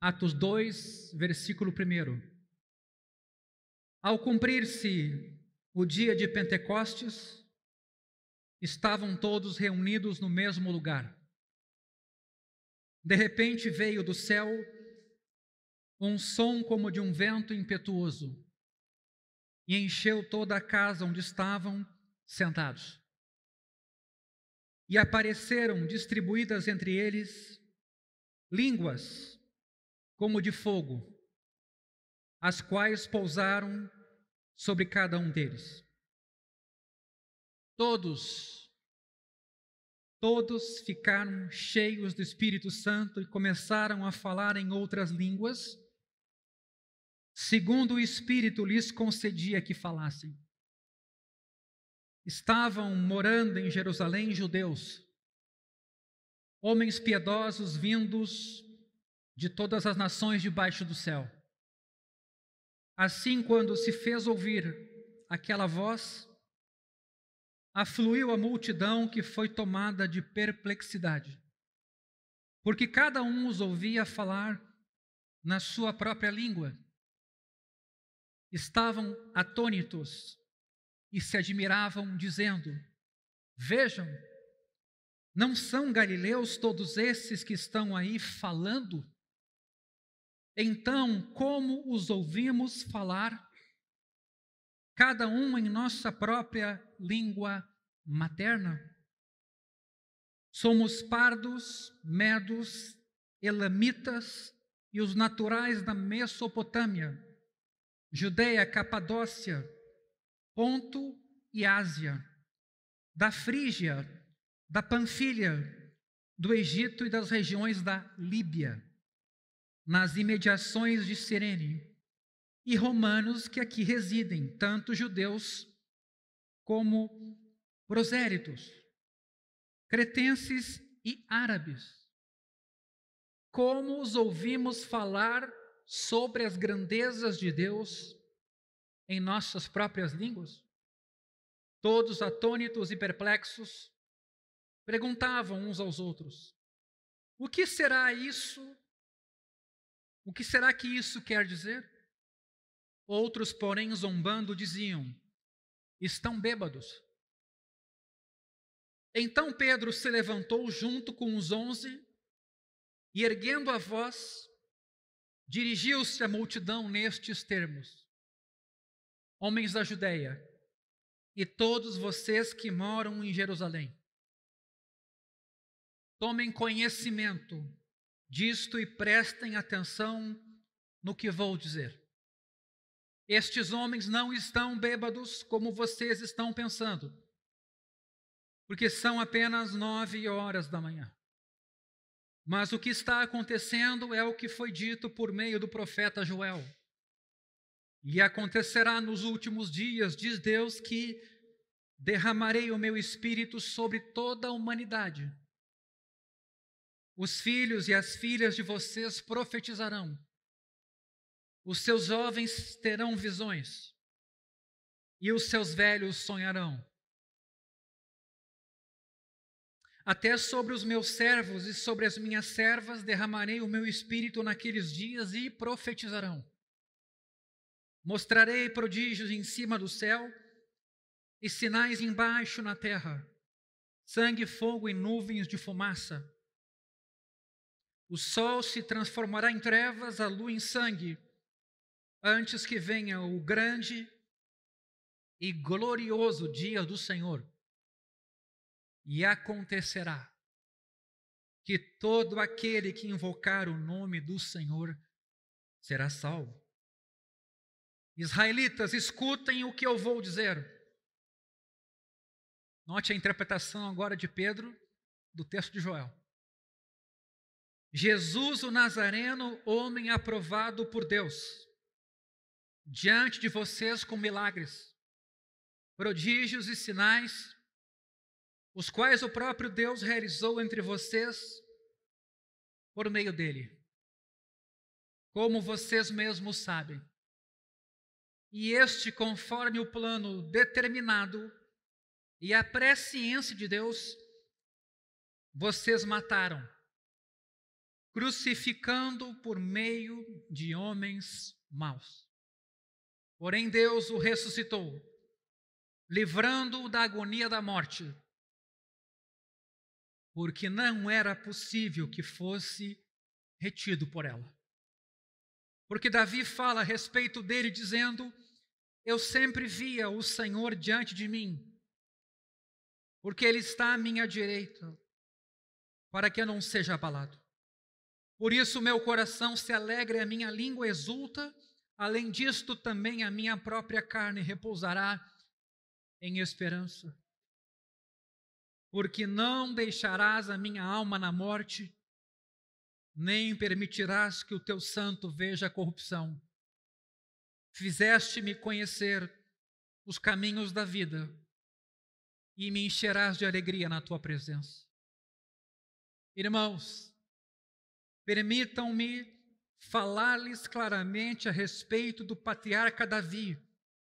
Atos 2, versículo 1. Ao cumprir-se o dia de Pentecostes, estavam todos reunidos no mesmo lugar. De repente veio do céu um som como de um vento impetuoso e encheu toda a casa onde estavam sentados. E apareceram distribuídas entre eles línguas como de fogo, as quais pousaram sobre cada um deles. Todos ficaram cheios do Espírito Santo e começaram a falar em outras línguas, segundo o Espírito lhes concedia que falassem. Estavam morando em Jerusalém judeus, homens piedosos vindos de todas as nações debaixo do céu. Assim, quando se fez ouvir aquela voz, afluiu a multidão, que foi tomada de perplexidade, porque cada um os ouvia falar na sua própria língua. Estavam atônitos e se admiravam, dizendo: Vejam, não são galileus todos esses que estão aí falando? Então, como os ouvimos falar, cada um em nossa própria língua materna? Somos pardos, medos, elamitas e os naturais da Mesopotâmia, Judeia, Capadócia, Ponto e Ásia, da Frígia, da Panfilha, do Egito e das regiões da Líbia, nas imediações de Cirene, e romanos que aqui residem, tanto judeus como prosélitos, cretenses e árabes. Como os ouvimos falar sobre as grandezas de Deus em nossas próprias línguas? Todos atônitos e perplexos, perguntavam uns aos outros: O que será isso? O que será que isso quer dizer? Outros, porém, zombando, diziam: Estão bêbados. Então Pedro se levantou junto com os 11 e, erguendo a voz, dirigiu-se à multidão nestes termos: Homens da Judeia, e todos vocês que moram em Jerusalém, tomem conhecimento disto e prestem atenção no que vou dizer. Estes homens não estão bêbados como vocês estão pensando, porque são apenas 9 horas da manhã. Mas o que está acontecendo é o que foi dito por meio do profeta Joel. E acontecerá nos últimos dias, diz Deus, que derramarei o meu espírito sobre toda a humanidade. Os filhos e as filhas de vocês profetizarão. Os seus jovens terão visões, e os seus velhos sonharão. Até sobre os meus servos e sobre as minhas servas derramarei o meu espírito naqueles dias e profetizarão. Mostrarei prodígios em cima do céu e sinais embaixo na terra, sangue, fogo e nuvens de fumaça. O sol se transformará em trevas, a lua em sangue, antes que venha o grande e glorioso dia do Senhor. E acontecerá que todo aquele que invocar o nome do Senhor será salvo. Israelitas, escutem o que eu vou dizer. Note a interpretação agora de Pedro do texto de Joel. Jesus, o Nazareno, homem aprovado por Deus, diante de vocês com milagres, prodígios e sinais, os quais o próprio Deus realizou entre vocês por meio dele, como vocês mesmos sabem. E este, conforme o plano determinado e a presciência de Deus, vocês mataram, crucificando por meio de homens maus. Porém, Deus o ressuscitou, livrando-o da agonia da morte, porque não era possível que fosse retido por ela. Porque Davi fala a respeito dele, dizendo: eu sempre via o Senhor diante de mim, porque Ele está à minha direita, para que eu não seja abalado. Por isso meu coração se alegra e a minha língua exulta, além disto também a minha própria carne repousará em esperança. Porque não deixarás a minha alma na morte, nem permitirás que o teu santo veja a corrupção. Fizeste-me conhecer os caminhos da vida, e me encherás de alegria na tua presença. Irmãos, permitam-me falar-lhes claramente a respeito do patriarca Davi.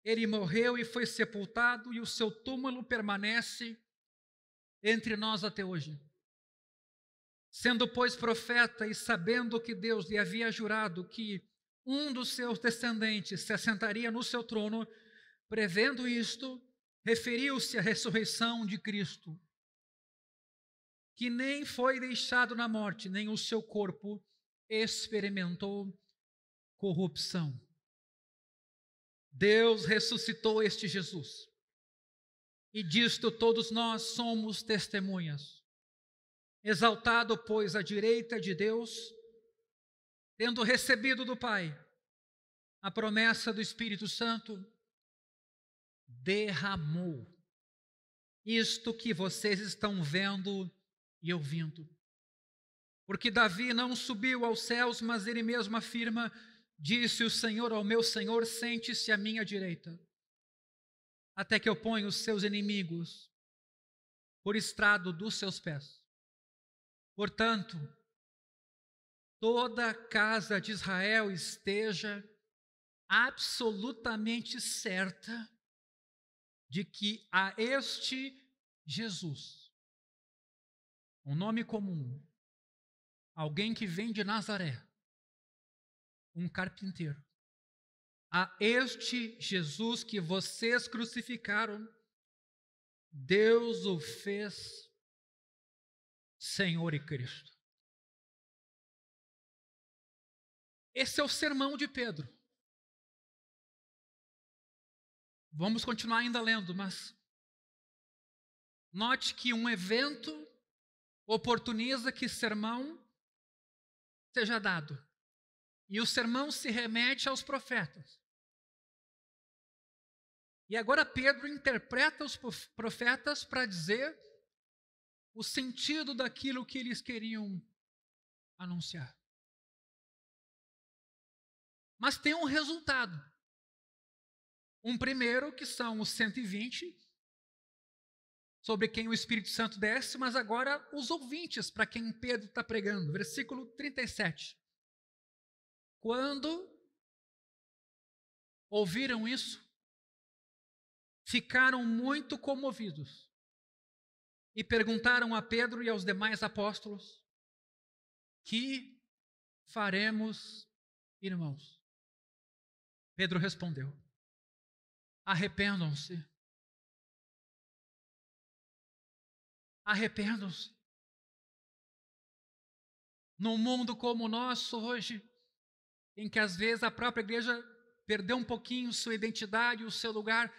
Ele morreu e foi sepultado, e o seu túmulo permanece entre nós até hoje. Sendo, pois, profeta e sabendo que Deus lhe havia jurado que um dos seus descendentes se assentaria no seu trono, prevendo isto, referiu-se à ressurreição de Cristo, que nem foi deixado na morte, nem o seu corpo experimentou corrupção. Deus ressuscitou este Jesus, e disto todos nós somos testemunhas. Exaltado, pois, à direita de Deus, tendo recebido do Pai a promessa do Espírito Santo, derramou isto que vocês estão vendo e ouvindo. Porque Davi não subiu aos céus, mas ele mesmo afirma: disse o Senhor ao meu Senhor, sente-se à minha direita, até que eu ponha os seus inimigos por estrado dos seus pés. Portanto, toda a casa de Israel esteja absolutamente certa de que a este Jesus, um nome comum, alguém que vem de Nazaré, um carpinteiro, a este Jesus que vocês crucificaram, Deus o fez Senhor e Cristo. Esse é o sermão de Pedro. Vamos continuar ainda lendo, mas note que um evento oportuniza que sermão seja dado. E o sermão se remete aos profetas. E agora Pedro interpreta os profetas para dizer o sentido daquilo que eles queriam anunciar. Mas tem um resultado. Um primeiro, que são os 120, sobre quem o Espírito Santo desce, mas agora os ouvintes, para quem Pedro está pregando. Versículo 37. Quando ouviram isso, ficaram muito comovidos e perguntaram a Pedro e aos demais apóstolos: que faremos, irmãos? Pedro respondeu: arrependam-se. Arrependam-se. Num mundo como o nosso hoje, em que às vezes a própria igreja perdeu um pouquinho sua identidade, o seu lugar,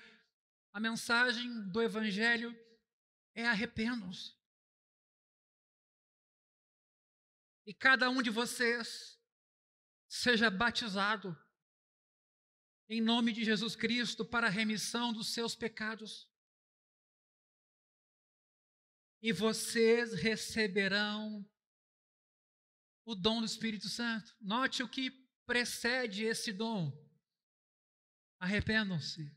a mensagem do Evangelho é: arrependam-se. E cada um de vocês seja batizado em nome de Jesus Cristo para a remissão dos seus pecados. E vocês receberão o dom do Espírito Santo. Note o que precede esse dom. Arrependam-se.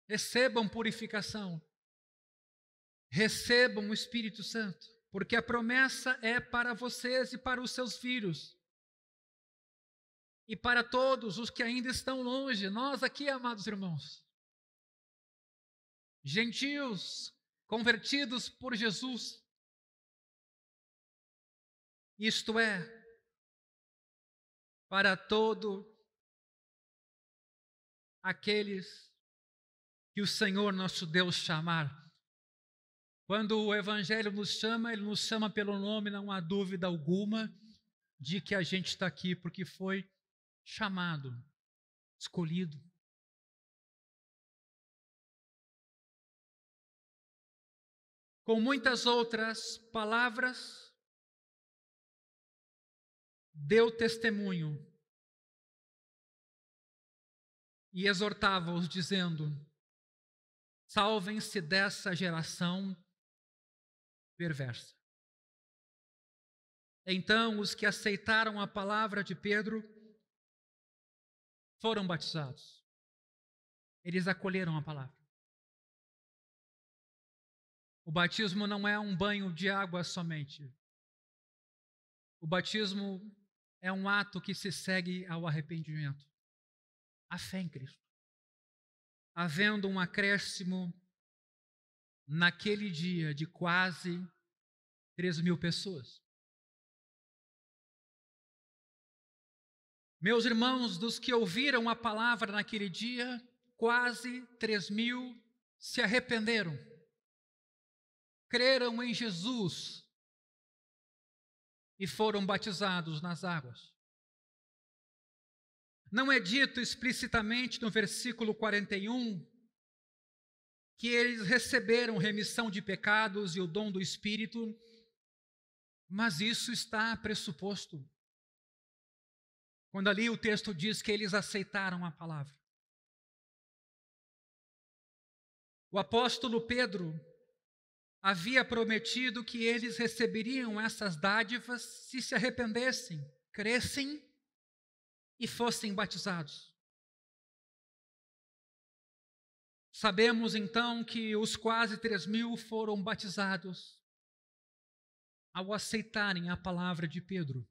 Recebam purificação. Recebam o Espírito Santo. Porque a promessa é para vocês e para os seus filhos. E para todos os que ainda estão longe, nós aqui, amados irmãos, gentios convertidos por Jesus, isto é, para todos aqueles que o Senhor nosso Deus chamar. Quando o Evangelho nos chama, Ele nos chama pelo nome, não há dúvida alguma de que a gente está aqui porque foi chamado, escolhido. Com muitas outras palavras, deu testemunho e exortava-os, dizendo: salvem-se dessa geração perversa. Então, os que aceitaram a palavra de Pedro foram batizados. Eles acolheram a palavra. O batismo não é um banho de água somente. O batismo é um ato que se segue ao arrependimento, à fé em Cristo. Havendo um acréscimo naquele dia de quase 3.000 pessoas. Meus irmãos, dos que ouviram a palavra naquele dia, quase 3.000 se arrependeram, creram em Jesus e foram batizados nas águas. Não é dito explicitamente no versículo 41 que eles receberam remissão de pecados e o dom do Espírito, mas isso está pressuposto quando ali o texto diz que eles aceitaram a palavra. O apóstolo Pedro havia prometido que eles receberiam essas dádivas se arrependessem, crescem e fossem batizados. Sabemos então que os quase 3.000 foram batizados ao aceitarem a palavra de Pedro.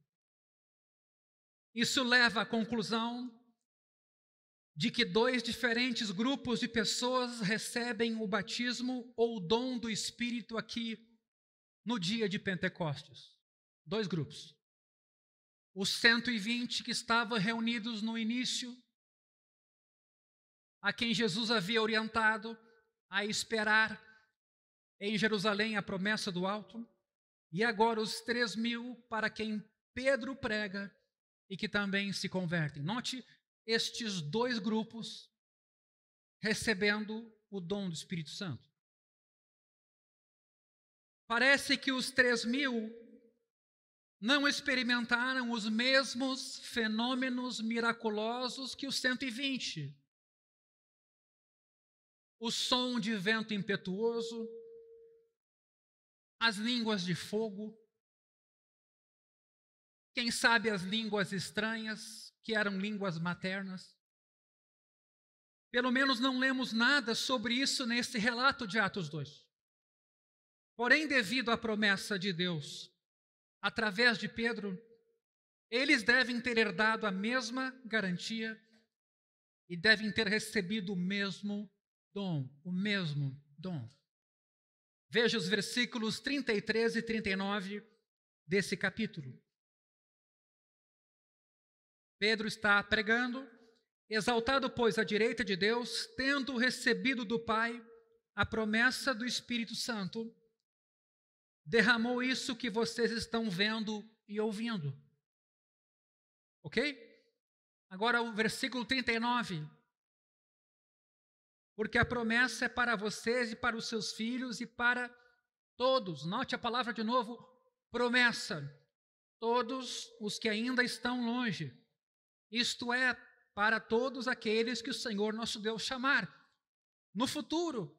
Isso leva à conclusão de que 2 diferentes grupos de pessoas recebem o batismo ou o dom do Espírito aqui no dia de Pentecostes. 2 grupos. Os 120 que estavam reunidos no início, a quem Jesus havia orientado a esperar em Jerusalém a promessa do alto, e agora os 3.000 para quem Pedro prega e que também se convertem. Note estes 2 grupos recebendo o dom do Espírito Santo. Parece que os 3.000 não experimentaram os mesmos fenômenos miraculosos que os 120. O som de vento impetuoso, as línguas de fogo, quem sabe as línguas estranhas, que eram línguas maternas. Pelo menos não lemos nada sobre isso nesse relato de Atos 2. Porém, devido à promessa de Deus, através de Pedro, eles devem ter herdado a mesma garantia e devem ter recebido o mesmo dom. Veja os versículos 33 e 39 desse capítulo. Pedro está pregando: exaltado, pois, à direita de Deus, tendo recebido do Pai a promessa do Espírito Santo, derramou isso que vocês estão vendo e ouvindo. Ok? Agora o versículo 39. Porque a promessa é para vocês e para os seus filhos e para todos. Note a palavra de novo, promessa. Todos os que ainda estão longe. Isto é, para todos aqueles que o Senhor nosso Deus chamar. No futuro.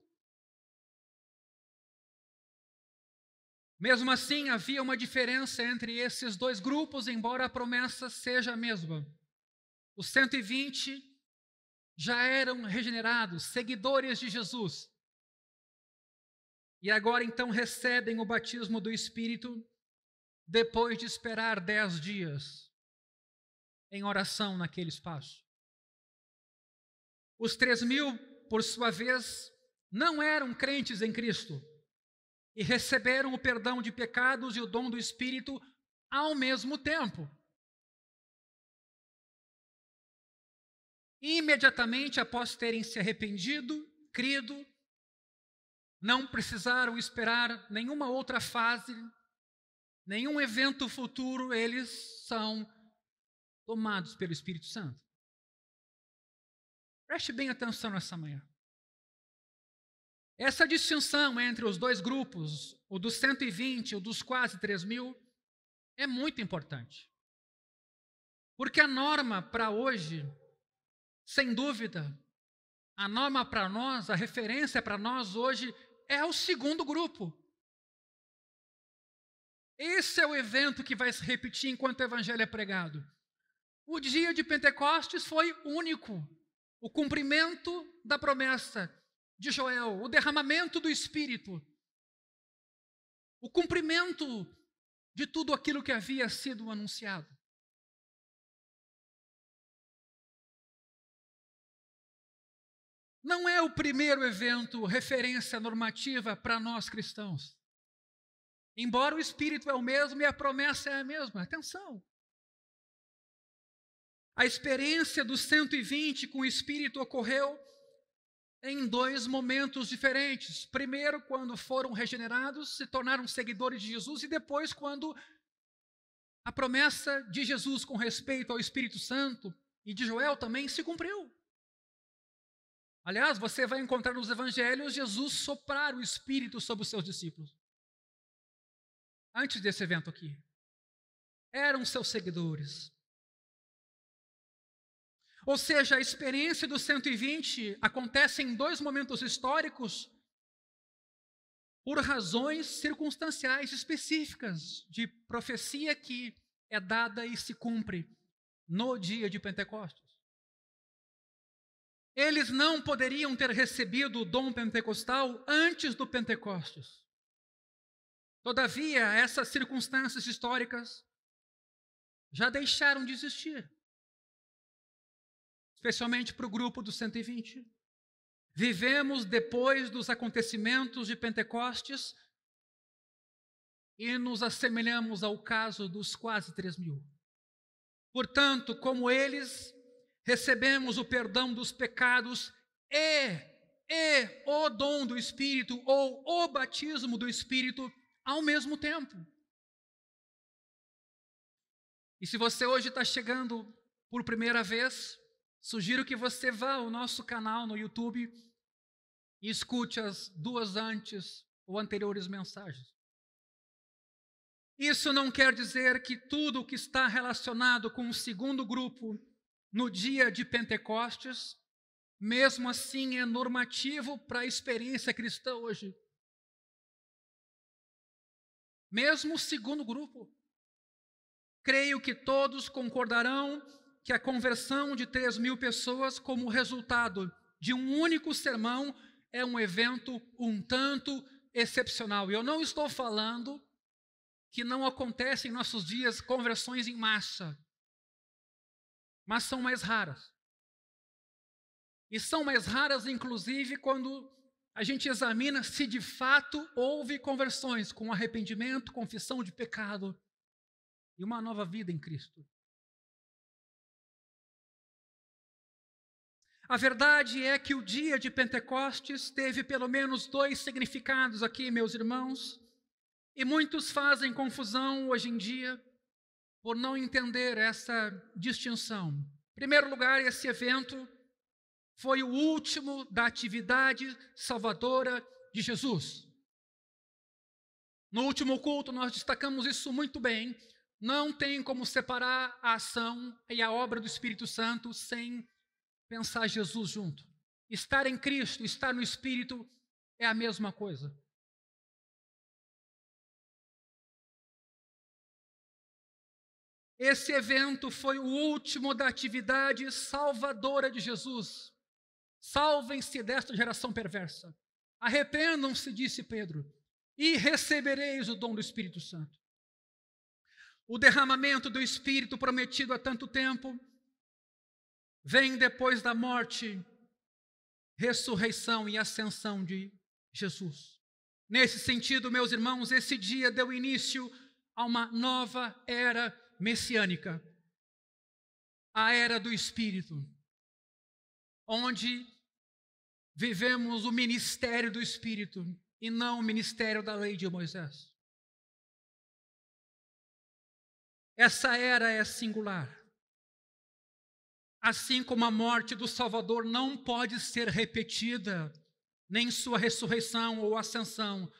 Mesmo assim, havia uma diferença entre esses 2 grupos, embora a promessa seja a mesma. Os 120 já eram regenerados, seguidores de Jesus. E agora então recebem o batismo do Espírito depois de esperar 10 dias em oração naquele espaço. Os 3.000, por sua vez, não eram crentes em Cristo e receberam o perdão de pecados e o dom do Espírito ao mesmo tempo. Imediatamente após terem se arrependido, crido, não precisaram esperar nenhuma outra fase, nenhum evento futuro, eles são tomados pelo Espírito Santo. Preste bem atenção nessa manhã. Essa distinção entre os dois grupos, o dos 120 e o dos quase 3.000, é muito importante. Porque a norma para hoje, sem dúvida, a norma para nós, a referência para nós hoje é o segundo grupo. Esse é o evento que vai se repetir enquanto o evangelho é pregado. O dia de Pentecostes foi único. O cumprimento da promessa de Joel, o derramamento do Espírito, o cumprimento de tudo aquilo que havia sido anunciado. Não é o primeiro evento referência normativa para nós cristãos. Embora o Espírito é o mesmo e a promessa é a mesma. Atenção! A experiência dos 120 com o Espírito ocorreu em dois momentos diferentes. Primeiro, quando foram regenerados, se tornaram seguidores de Jesus, e depois, quando a promessa de Jesus com respeito ao Espírito Santo e de Joel também se cumpriu. Aliás, você vai encontrar nos evangelhos Jesus soprar o Espírito sobre os seus discípulos. Antes desse evento aqui. Eram seus seguidores. Ou seja, a experiência dos 120 acontece em dois momentos históricos por razões circunstanciais específicas de profecia que é dada e se cumpre no dia de Pentecostes. Eles não poderiam ter recebido o dom pentecostal antes do Pentecostes. Todavia, essas circunstâncias históricas já deixaram de existir. Especialmente para o grupo dos 120. Vivemos depois dos acontecimentos de Pentecostes e nos assemelhamos ao caso dos quase 3.000. Portanto, como eles, recebemos o perdão dos pecados e o dom do Espírito ou o batismo do Espírito ao mesmo tempo. E se você hoje está chegando por primeira vez, sugiro que você vá ao nosso canal no YouTube e escute as duas antes ou anteriores mensagens. Isso não quer dizer que tudo o que está relacionado com o segundo grupo no dia de Pentecostes, mesmo assim é normativo para a experiência cristã hoje. Mesmo o segundo grupo. Creio que todos concordarão que a conversão de 3.000 pessoas como resultado de um único sermão é um evento um tanto excepcional. E eu não estou falando que não acontecem em nossos dias conversões em massa, mas são mais raras. E são mais raras, inclusive, quando a gente examina se de fato houve conversões com arrependimento, confissão de pecado e uma nova vida em Cristo. A verdade é que o dia de Pentecostes teve pelo menos dois significados aqui, meus irmãos, e muitos fazem confusão hoje em dia por não entender essa distinção. Em primeiro lugar, esse evento foi o último da atividade salvadora de Jesus. No último culto nós destacamos isso muito bem. Não tem como separar a ação e a obra do Espírito Santo sem pensar Jesus junto. Estar em Cristo, estar no Espírito é a mesma coisa. Esse evento foi o último da atividade salvadora de Jesus. Salvem-se desta geração perversa. Arrependam-se, disse Pedro, e recebereis o dom do Espírito Santo. O derramamento do Espírito prometido há tanto tempo vem depois da morte, ressurreição e ascensão de Jesus. Nesse sentido, meus irmãos, esse dia deu início a uma nova era messiânica, a era do Espírito, onde vivemos o ministério do Espírito e não o ministério da lei de Moisés. Essa era é singular. Assim como a morte do Salvador não pode ser repetida, nem sua ressurreição ou ascensão,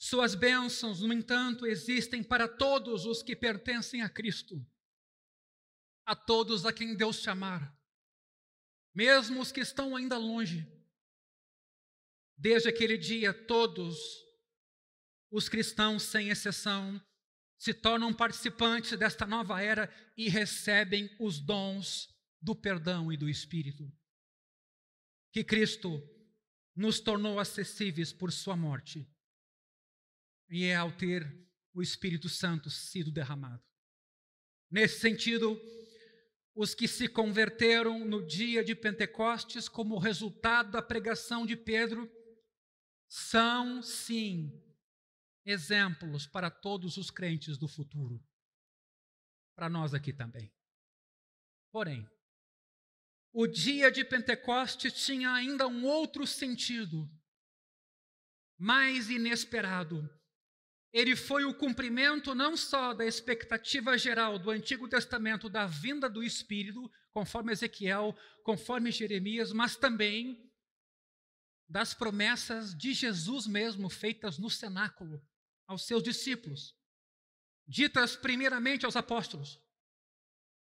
suas bênçãos, no entanto, existem para todos os que pertencem a Cristo, a todos a quem Deus chamar, mesmo os que estão ainda longe. Desde aquele dia, todos os cristãos, sem exceção, se tornam participantes desta nova era e recebem os dons do perdão e do Espírito, que Cristo nos tornou acessíveis por sua morte, e é ao ter o Espírito Santo sido derramado. Nesse sentido, os que se converteram no dia de Pentecostes como resultado da pregação de Pedro são, sim, exemplos para todos os crentes do futuro, para nós aqui também. Porém, o dia de Pentecostes tinha ainda um outro sentido, mais inesperado. Ele foi o cumprimento não só da expectativa geral do Antigo Testamento da vinda do Espírito, conforme Ezequiel, conforme Jeremias, mas também das promessas de Jesus mesmo feitas no cenáculo aos seus discípulos, ditas primeiramente aos apóstolos,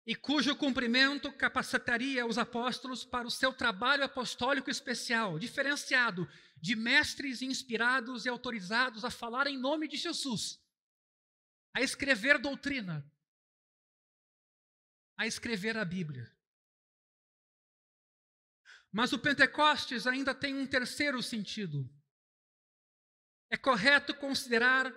e cujo cumprimento capacitaria os apóstolos para o seu trabalho apostólico especial, diferenciado de mestres inspirados e autorizados a falar em nome de Jesus, a escrever doutrina, a escrever a Bíblia. Mas o Pentecostes ainda tem um terceiro sentido. É correto considerar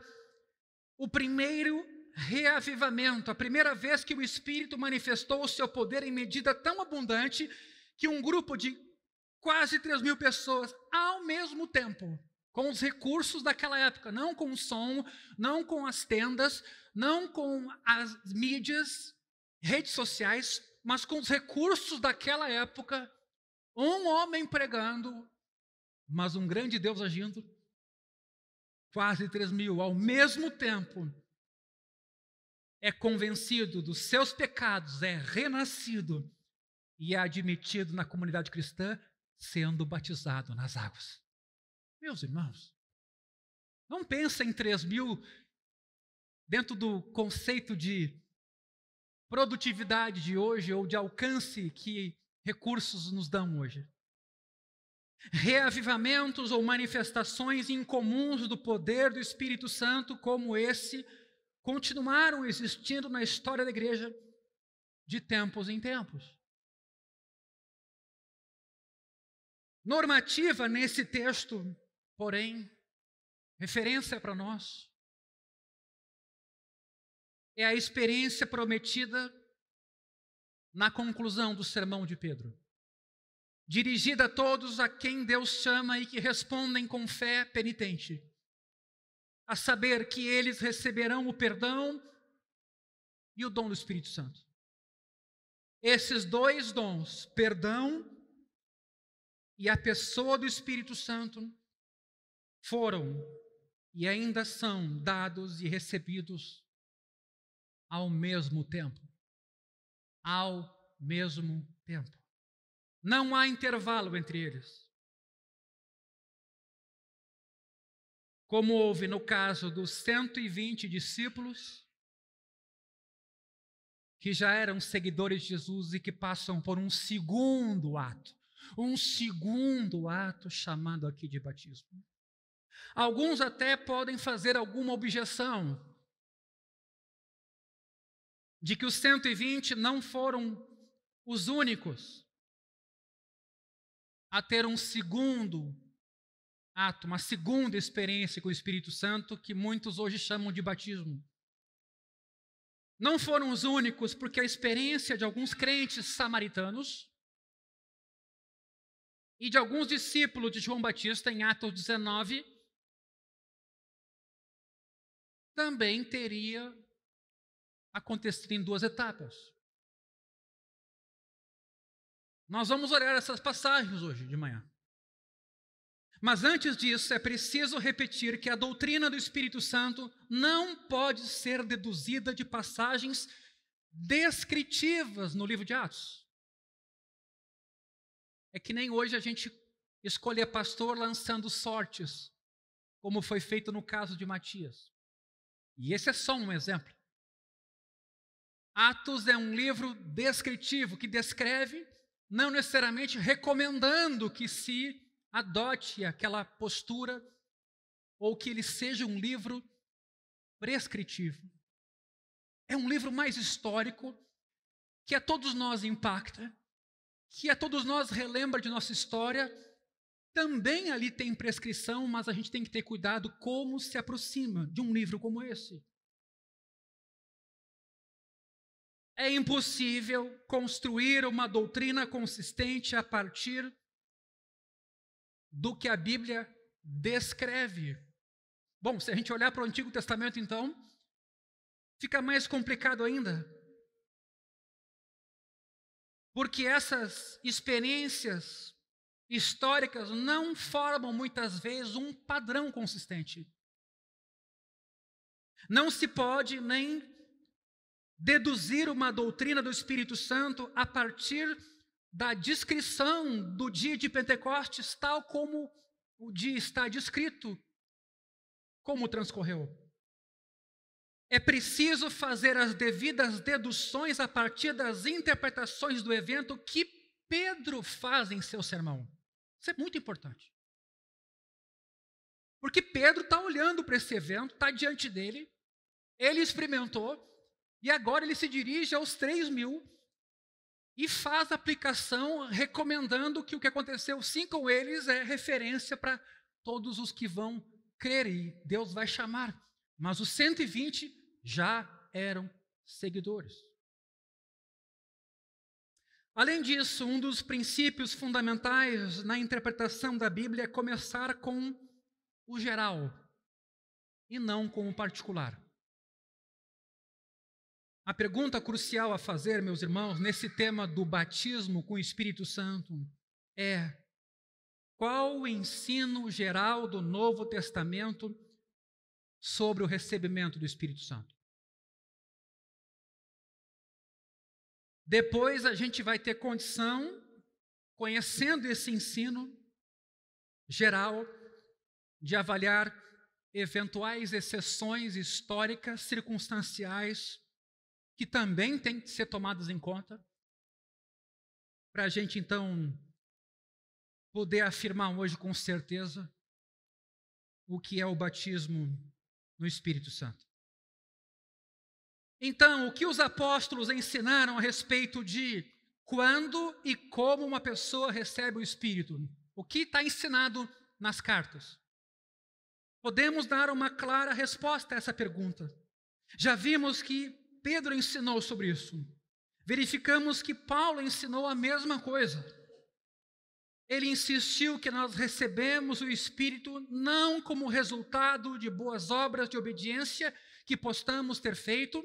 o primeiro reavivamento, a primeira vez que o Espírito manifestou o seu poder em medida tão abundante que um grupo de quase 3.000 pessoas, ao mesmo tempo, com os recursos daquela época, não com o som, não com as tendas, não com as mídias, redes sociais, mas com os recursos daquela época, um homem pregando, mas um grande Deus agindo, quase 3.000, ao mesmo tempo, é convencido dos seus pecados, é renascido e é admitido na comunidade cristã, sendo batizado nas águas. Meus irmãos, não pensem em 3.000 dentro do conceito de produtividade de hoje ou de alcance que recursos nos dão hoje. Reavivamentos ou manifestações incomuns do poder do Espírito Santo como esse continuaram existindo na história da igreja de tempos em tempos. Normativa nesse texto, porém, referência para nós, é a experiência prometida na conclusão do sermão de Pedro, dirigida a todos a quem Deus chama e que respondem com fé penitente, a saber que eles receberão o perdão e o dom do Espírito Santo. Esses dois dons, perdão e a pessoa do Espírito Santo, foram e ainda são dados e recebidos ao mesmo tempo. Ao mesmo tempo. Não há intervalo entre eles. Como houve no caso dos 120 discípulos, que já eram seguidores de Jesus e que passam por um segundo ato chamado aqui de batismo. Alguns até podem fazer alguma objeção de que os 120 não foram os únicos a ter um segundo ato, uma segunda experiência com o Espírito Santo, que muitos hoje chamam de batismo. Não foram os únicos, porque a experiência de alguns crentes samaritanos e de alguns discípulos de João Batista, em Atos 19, também teria acontecido em 2 etapas. Nós vamos olhar essas passagens hoje de manhã. Mas antes disso, é preciso repetir que a doutrina do Espírito Santo não pode ser deduzida de passagens descritivas no livro de Atos. É que nem hoje a gente escolher pastor lançando sortes, como foi feito no caso de Matias. E esse é só um exemplo. Atos é um livro descritivo, que descreve, não necessariamente recomendando que se adote aquela postura, ou que ele seja um livro prescritivo. É um livro mais histórico, que a todos nós impacta, que a todos nós relembra de nossa história. Também ali tem prescrição, mas a gente tem que ter cuidado como se aproxima de um livro como esse. É impossível construir uma doutrina consistente a partir do que a Bíblia descreve. Bom, se a gente olhar para o Antigo Testamento, então, fica mais complicado ainda. Porque essas experiências históricas não formam muitas vezes um padrão consistente. Não se pode nem deduzir uma doutrina do Espírito Santo a partir da descrição do dia de Pentecostes, tal como o dia está descrito, como transcorreu. É preciso fazer as devidas deduções a partir das interpretações do evento que Pedro faz em seu sermão. Isso é muito importante. Porque Pedro está olhando para esse evento, está diante dele, ele experimentou, e agora ele se dirige aos 3.000 e faz a aplicação recomendando que o que aconteceu sim com eles é referência para todos os que vão crer, e Deus vai chamar. Mas os 120 já eram seguidores. Além disso, um dos princípios fundamentais na interpretação da Bíblia é começar com o geral e não com o particular. A pergunta crucial a fazer, meus irmãos, nesse tema do batismo com o Espírito Santo é: qual o ensino geral do Novo Testamento sobre o recebimento do Espírito Santo? Depois a gente vai ter condição, conhecendo esse ensino geral, de avaliar eventuais exceções históricas, circunstanciais, que também têm que ser tomadas em conta, para a gente, então, poder afirmar hoje com certeza o que é o batismo no Espírito Santo. Então, o que os apóstolos ensinaram a respeito de quando e como uma pessoa recebe o Espírito? O que está ensinado nas cartas? Podemos dar uma clara resposta a essa pergunta. Já vimos que Pedro ensinou sobre isso. Verificamos que Paulo ensinou a mesma coisa. Ele insistiu que nós recebemos o Espírito não como resultado de boas obras de obediência que possamos ter feito.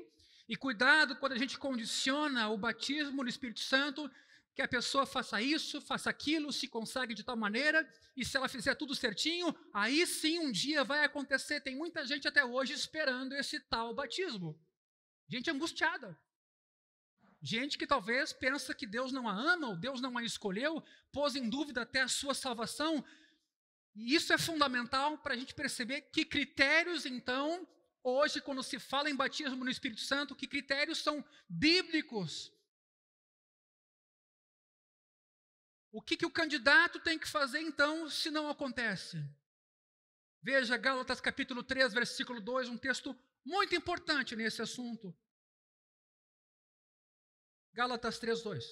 E cuidado quando a gente condiciona o batismo do Espírito Santo, que a pessoa faça isso, faça aquilo, se consagre de tal maneira, e se ela fizer tudo certinho, aí sim um dia vai acontecer. Tem muita gente até hoje esperando esse tal batismo. Gente angustiada. Gente que talvez pensa que Deus não a ama, ou Deus não a escolheu, pôs em dúvida até a sua salvação. E isso é fundamental para a gente perceber que critérios, então, hoje, quando se fala em batismo no Espírito Santo, que critérios são bíblicos. O que o candidato tem que fazer, então, se não acontece? Veja Gálatas capítulo 3, versículo 2, um texto muito importante nesse assunto. Gálatas 3, 2.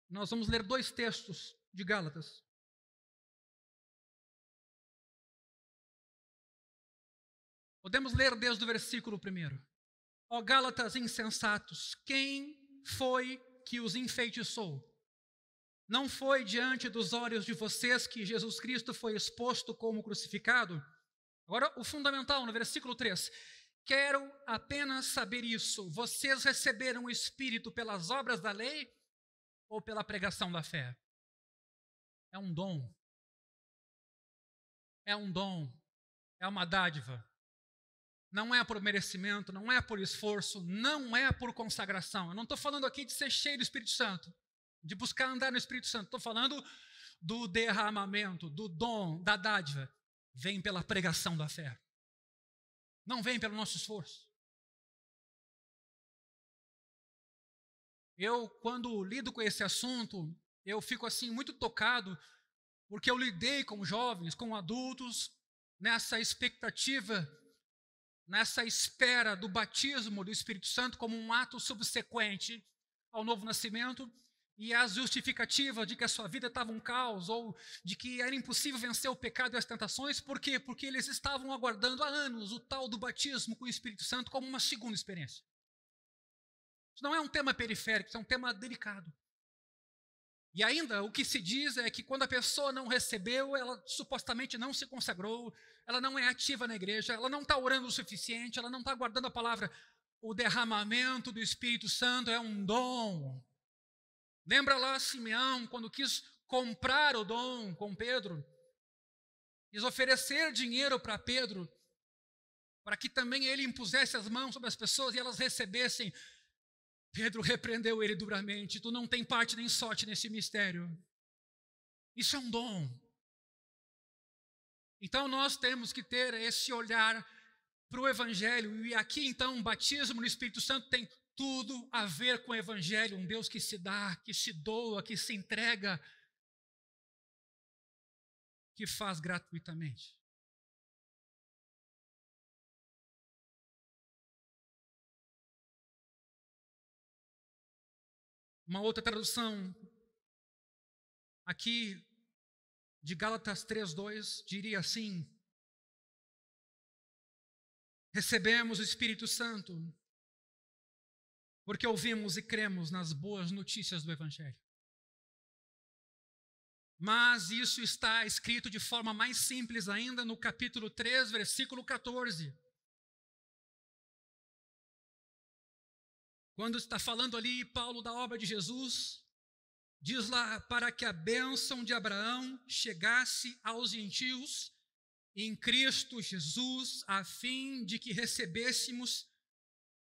Nós vamos ler 2 textos de Gálatas. Podemos ler desde o versículo 1. Ó Gálatas insensatos, quem foi que os enfeitiçou? Não foi diante dos olhos de vocês que Jesus Cristo foi exposto como crucificado? Agora, o fundamental, no versículo 3. quero apenas saber isso. Vocês receberam o Espírito pelas obras da lei ou pela pregação da fé? É um dom. É um dom. É uma dádiva. Não é por merecimento, não é por esforço, não é por consagração. Eu não estou falando aqui de ser cheio do Espírito Santo, de buscar andar no Espírito Santo. Estou falando do derramamento, do dom, da dádiva. Vem pela pregação da fé. Não vem pelo nosso esforço. Eu, quando lido com esse assunto, eu fico assim muito tocado, porque eu lidei com jovens, com adultos, nessa expectativa, nessa espera do batismo do Espírito Santo como um ato subsequente ao novo nascimento, e a justificativa de que a sua vida estava um caos, ou de que era impossível vencer o pecado e as tentações. Por quê? Porque eles estavam aguardando há anos o tal do batismo com o Espírito Santo como uma segunda experiência. Isso não é um tema periférico, isso é um tema delicado. E ainda o que se diz é que quando a pessoa não recebeu, ela supostamente não se consagrou, ela não é ativa na igreja, ela não está orando o suficiente, ela não está guardando a palavra. O derramamento do Espírito Santo é um dom. Lembra lá Simeão, quando quis comprar o dom com Pedro? Quis oferecer dinheiro para Pedro, para que também ele impusesse as mãos sobre as pessoas e elas recebessem. Pedro repreendeu ele duramente. Tu não tem parte nem sorte nesse mistério. Isso é um dom. Então nós temos que ter esse olhar para o Evangelho. E aqui então o batismo no Espírito Santo tem tudo a ver com o Evangelho. Um Deus que se dá, que se doa, que se entrega, que faz gratuitamente. Uma outra tradução aqui de Gálatas 3:2 diria assim: recebemos o Espírito Santo porque ouvimos e cremos nas boas notícias do Evangelho. Mas isso está escrito de forma mais simples ainda no capítulo 3, versículo 14. Quando está falando ali Paulo da obra de Jesus, diz lá, para que a bênção de Abraão chegasse aos gentios em Cristo Jesus, a fim de que recebêssemos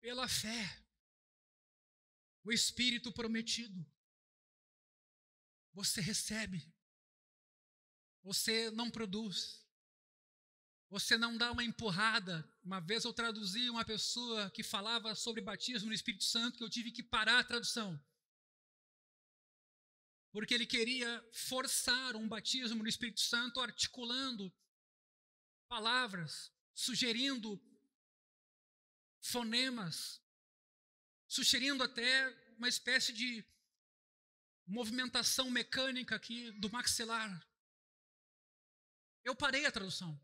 pela fé o Espírito prometido. Você recebe, você não produz, você não dá uma empurrada. Uma vez eu traduzi uma pessoa que falava sobre batismo no Espírito Santo, que eu tive que parar a tradução, porque ele queria forçar um batismo no Espírito Santo articulando palavras, sugerindo fonemas, sugerindo até uma espécie de movimentação mecânica aqui do maxilar. Eu parei a tradução.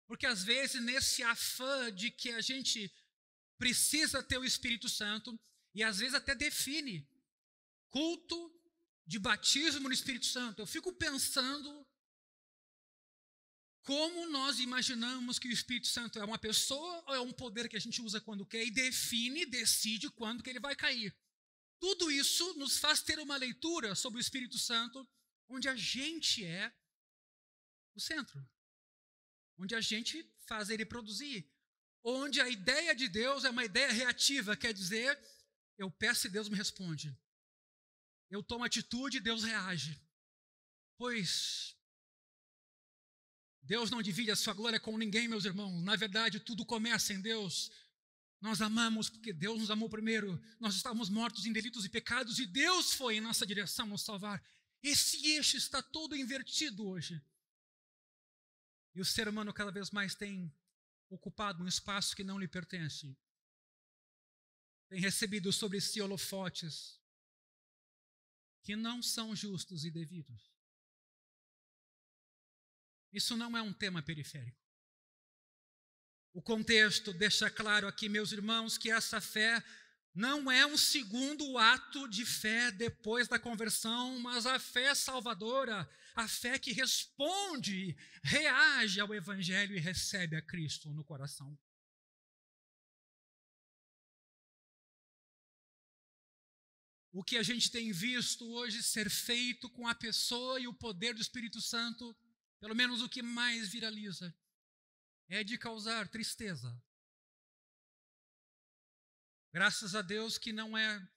Porque às vezes nesse afã de que a gente precisa ter o Espírito Santo, e às vezes até define culto de batismo no Espírito Santo, eu fico pensando como nós imaginamos que o Espírito Santo é uma pessoa ou é um poder que a gente usa quando quer e define, decide quando que ele vai cair. Tudo isso nos faz ter uma leitura sobre o Espírito Santo onde a gente é o centro, onde a gente faz ele produzir, onde a ideia de Deus é uma ideia reativa, quer dizer, eu peço e Deus me responde. Eu tomo atitude e Deus reage. Pois Deus não divide a sua glória com ninguém, meus irmãos. Na verdade, tudo começa em Deus. Nós amamos porque Deus nos amou primeiro. Nós estávamos mortos em delitos e pecados e Deus foi em nossa direção nos salvar. Esse eixo está todo invertido hoje. E o ser humano cada vez mais tem ocupado um espaço que não lhe pertence. Tem recebido sobre si holofotes que não são justos e devidos. Isso não é um tema periférico. O contexto deixa claro aqui, meus irmãos, que essa fé não é um segundo ato de fé depois da conversão, mas a fé salvadora, a fé que responde, reage ao Evangelho e recebe a Cristo no coração. o que a gente tem visto hoje ser feito com a pessoa e o poder do Espírito Santo, pelo menos o que mais viraliza, é de causar tristeza. Graças a Deus que não é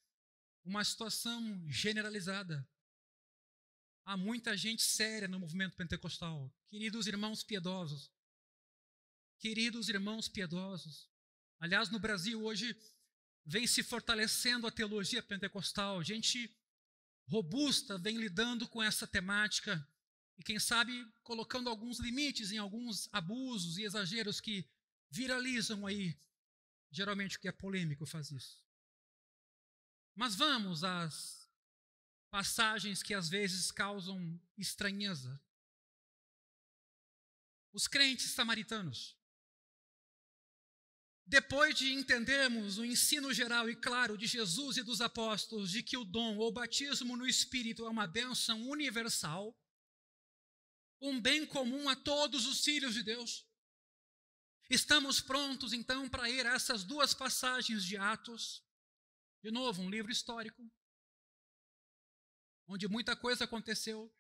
uma situação generalizada. Há muita gente séria no movimento pentecostal. Queridos irmãos piedosos. Aliás, no Brasil hoje vem se fortalecendo a teologia pentecostal. Gente robusta vem lidando com essa temática e, quem sabe, colocando alguns limites em alguns abusos e exageros que viralizam aí. Geralmente o que é polêmico faz isso. Mas vamos às passagens que às vezes causam estranheza. Os crentes samaritanos. Depois de entendermos o ensino geral e claro de Jesus e dos apóstolos de que o dom ou batismo no Espírito é uma bênção universal, um bem comum a todos os filhos de Deus, estamos prontos então para ir a essas duas passagens de Atos, de novo, um livro histórico, onde muita coisa aconteceu,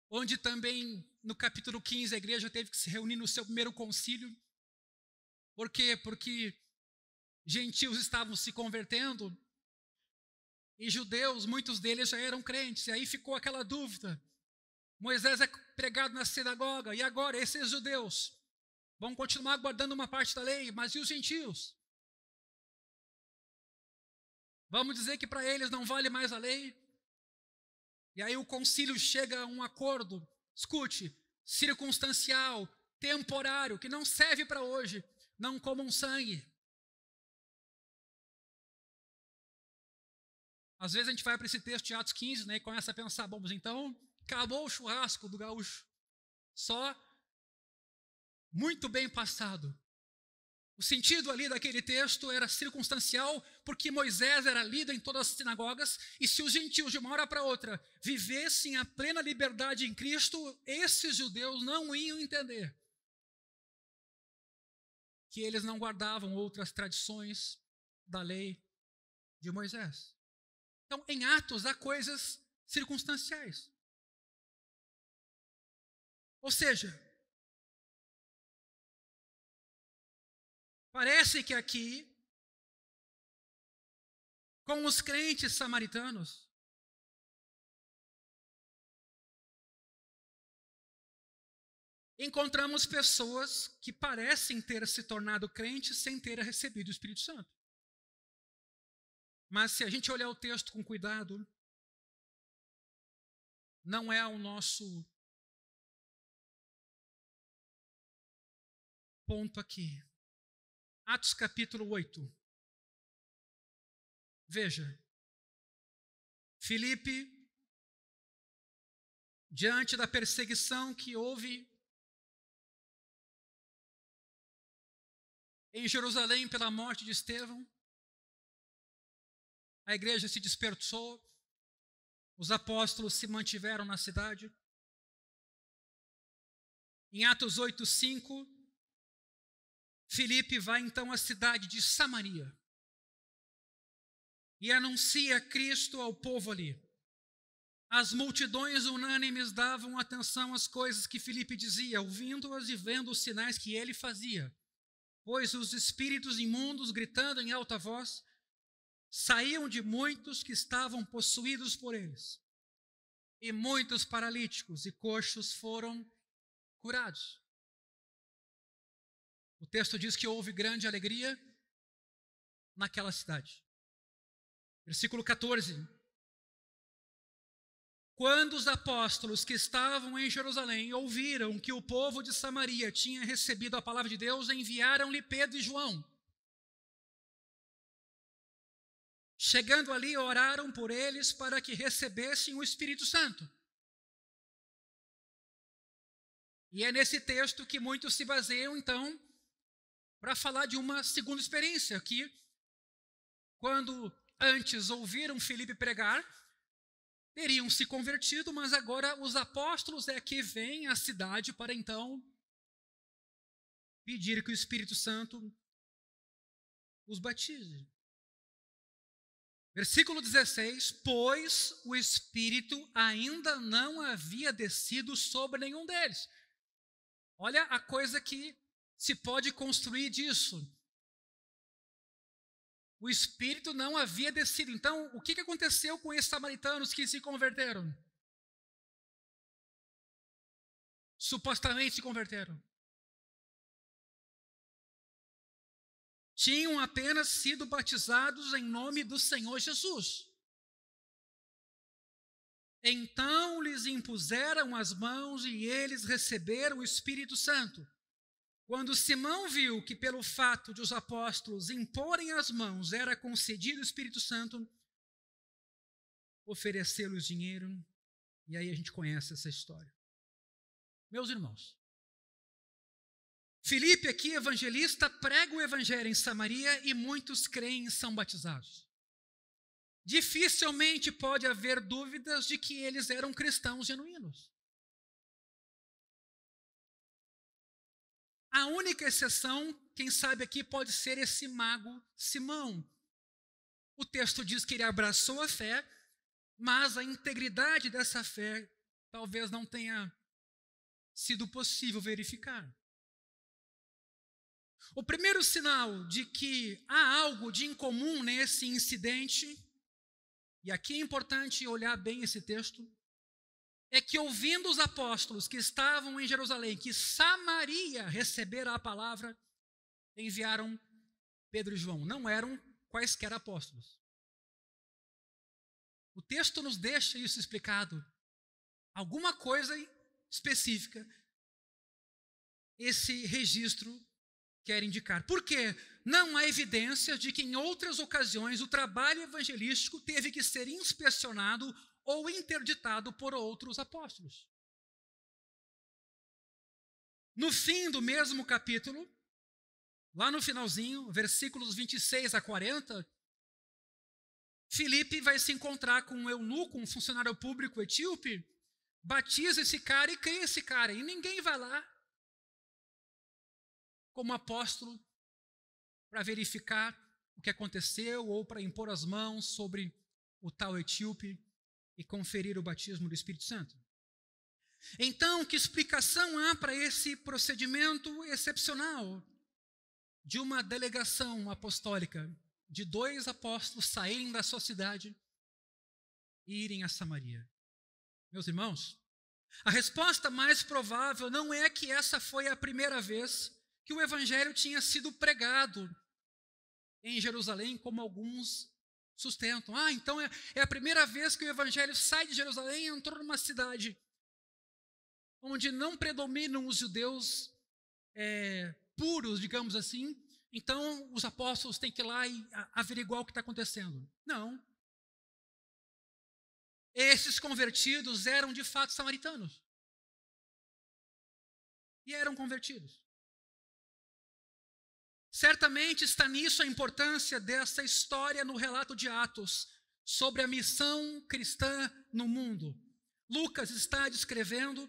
onde também no capítulo 15 a igreja teve que se reunir no seu primeiro concílio. Por quê? Porque gentios estavam se convertendo e judeus, muitos deles já eram crentes. E aí ficou aquela dúvida. Moisés é pregado na sinagoga, e agora esses judeus vão continuar guardando uma parte da lei, mas e os gentios? Vamos dizer que para eles não vale mais a lei? E aí o concílio chega a um acordo, escute, circunstancial, temporário, que não serve para hoje. Não comam sangue. Às vezes a gente vai para esse texto de Atos 15, né, e começa a pensar, bom, mas então acabou o churrasco do gaúcho. Só muito bem passado. O sentido ali daquele texto era circunstancial, porque Moisés era líder em todas as sinagogas, e se os gentios de uma hora para outra vivessem a plena liberdade em Cristo, esses judeus não iam entender que eles não guardavam outras tradições da lei de Moisés. Então, em Atos, há coisas circunstanciais. Ou seja, parece que aqui, com os crentes samaritanos, encontramos pessoas que parecem ter se tornado crentes sem ter recebido o Espírito Santo. Mas se a gente olhar o texto com cuidado, não é o nosso ponto aqui. Atos capítulo 8. Veja, Filipe, diante da perseguição que houve em Jerusalém pela morte de Estevão, a igreja se dispersou, os apóstolos se mantiveram na cidade. Em Atos 8:5, Filipe vai então à cidade de Samaria e anuncia Cristo ao povo ali. As multidões unânimes davam atenção às coisas que Filipe dizia, ouvindo-as e vendo os sinais que ele fazia. Pois os espíritos imundos, gritando em alta voz, saíam de muitos que estavam possuídos por eles. E muitos paralíticos e coxos foram curados. O texto diz que houve grande alegria naquela cidade. Versículo 14. Quando os apóstolos que estavam em Jerusalém ouviram que o povo de Samaria tinha recebido a palavra de Deus, enviaram-lhe Pedro e João. Chegando ali, oraram por eles para que recebessem o Espírito Santo. E é nesse texto que muitos se baseiam, então, para falar de uma segunda experiência, que quando antes ouviram Filipe pregar, teriam se convertido, mas agora os apóstolos é que vêm à cidade para então pedir que o Espírito Santo os batize. Versículo 16, pois o Espírito ainda não havia descido sobre nenhum deles. Olha a coisa que se pode construir disso. O Espírito não havia descido. Então, o que aconteceu com esses samaritanos que se converteram? Supostamente se converteram. Tinham apenas sido batizados em nome do Senhor Jesus. Então lhes impuseram as mãos e eles receberam o Espírito Santo. Quando Simão viu que pelo fato de os apóstolos imporem as mãos era concedido o Espírito Santo, ofereceu-lhes dinheiro, e aí a gente conhece essa história. Meus irmãos, Filipe aqui, evangelista, prega o evangelho em Samaria e muitos creem e são batizados. Dificilmente pode haver dúvidas de que eles eram cristãos genuínos. A única exceção, quem sabe aqui, pode ser esse mago Simão. O texto diz que ele abraçou a fé, mas a integridade dessa fé talvez não tenha sido possível verificar. O primeiro sinal de que há algo de incomum nesse incidente, e aqui é importante olhar bem esse texto, é que ouvindo os apóstolos que estavam em Jerusalém, que Samaria recebera a palavra, enviaram Pedro e João. Não eram quaisquer apóstolos. O texto nos deixa isso explicado. Alguma coisa específica esse registro quer indicar. Por quê? Não há evidência de que em outras ocasiões o trabalho evangelístico teve que ser inspecionado ou interditado por outros apóstolos. No fim do mesmo capítulo, lá no finalzinho, versículos 26 a 40, Filipe vai se encontrar com um eunuco, um funcionário público etíope, batiza esse cara e cria esse cara, e ninguém vai lá como apóstolo para verificar o que aconteceu ou para impor as mãos sobre o tal etíope e conferir o batismo do Espírito Santo. Então, que explicação há para esse procedimento excepcional de uma delegação apostólica de 2 apóstolos saírem da sua cidade e irem a Samaria? Meus irmãos, a resposta mais provável não é que essa foi a primeira vez que o evangelho tinha sido pregado em Jerusalém, como alguns sustentam. Então é a primeira vez que o evangelho sai de Jerusalém e entrou numa cidade onde não predominam os judeus puros, digamos assim. Então os apóstolos têm que ir lá e averiguar o que está acontecendo. Não. Esses convertidos eram de fato samaritanos. E eram convertidos. Certamente está nisso a importância dessa história no relato de Atos, sobre a missão cristã no mundo. Lucas está descrevendo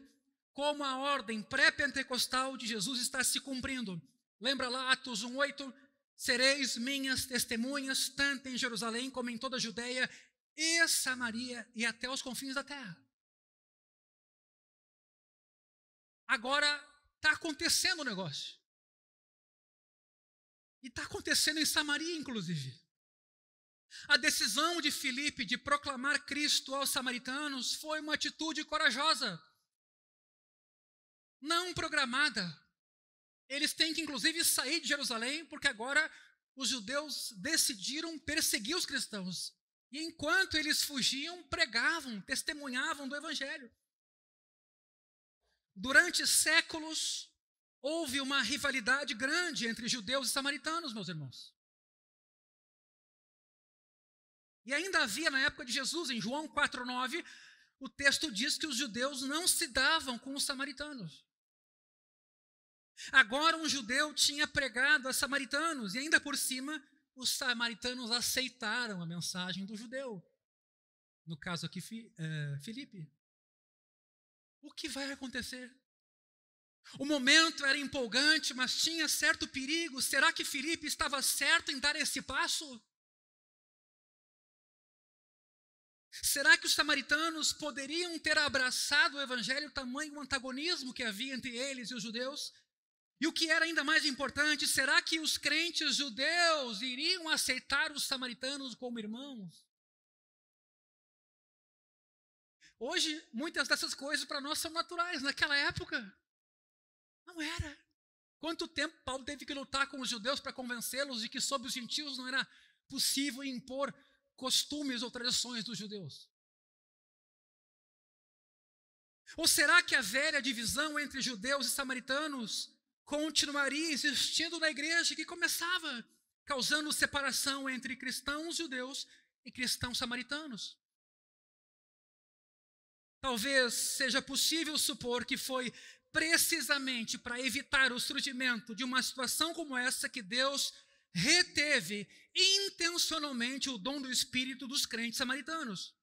como a ordem pré-pentecostal de Jesus está se cumprindo. Lembra lá Atos 1:8? Sereis minhas testemunhas, tanto em Jerusalém como em toda a Judeia e Samaria e até os confins da terra. Agora está acontecendo o negócio. E está acontecendo em Samaria, inclusive. A decisão de Filipe de proclamar Cristo aos samaritanos foi uma atitude corajosa, não programada. Eles têm que, inclusive, sair de Jerusalém, porque agora os judeus decidiram perseguir os cristãos. E enquanto eles fugiam, pregavam, testemunhavam do evangelho. Durante séculos, houve uma rivalidade grande entre judeus e samaritanos, meus irmãos. E ainda havia na época de Jesus, em João 4:9, o texto diz que os judeus não se davam com os samaritanos. Agora um judeu tinha pregado a samaritanos, e ainda por cima, os samaritanos aceitaram a mensagem do judeu. No caso aqui, Filipe. O que vai acontecer? O momento era empolgante, mas tinha certo perigo. Será que Filipe estava certo em dar esse passo? Será que os samaritanos poderiam ter abraçado o evangelho, tamanho antagonismo que havia entre eles e os judeus? E o que era ainda mais importante, será que os crentes judeus iriam aceitar os samaritanos como irmãos? Hoje, muitas dessas coisas para nós são naturais. Naquela época, não era. Quanto tempo Paulo teve que lutar com os judeus para convencê-los de que sobre os gentios não era possível impor costumes ou tradições dos judeus? Ou será que a velha divisão entre judeus e samaritanos continuaria existindo na igreja que começava, causando separação entre cristãos judeus e cristãos samaritanos? Talvez seja possível supor que foi precisamente para evitar o surgimento de uma situação como essa que Deus reteve intencionalmente o dom do Espírito dos crentes samaritanos,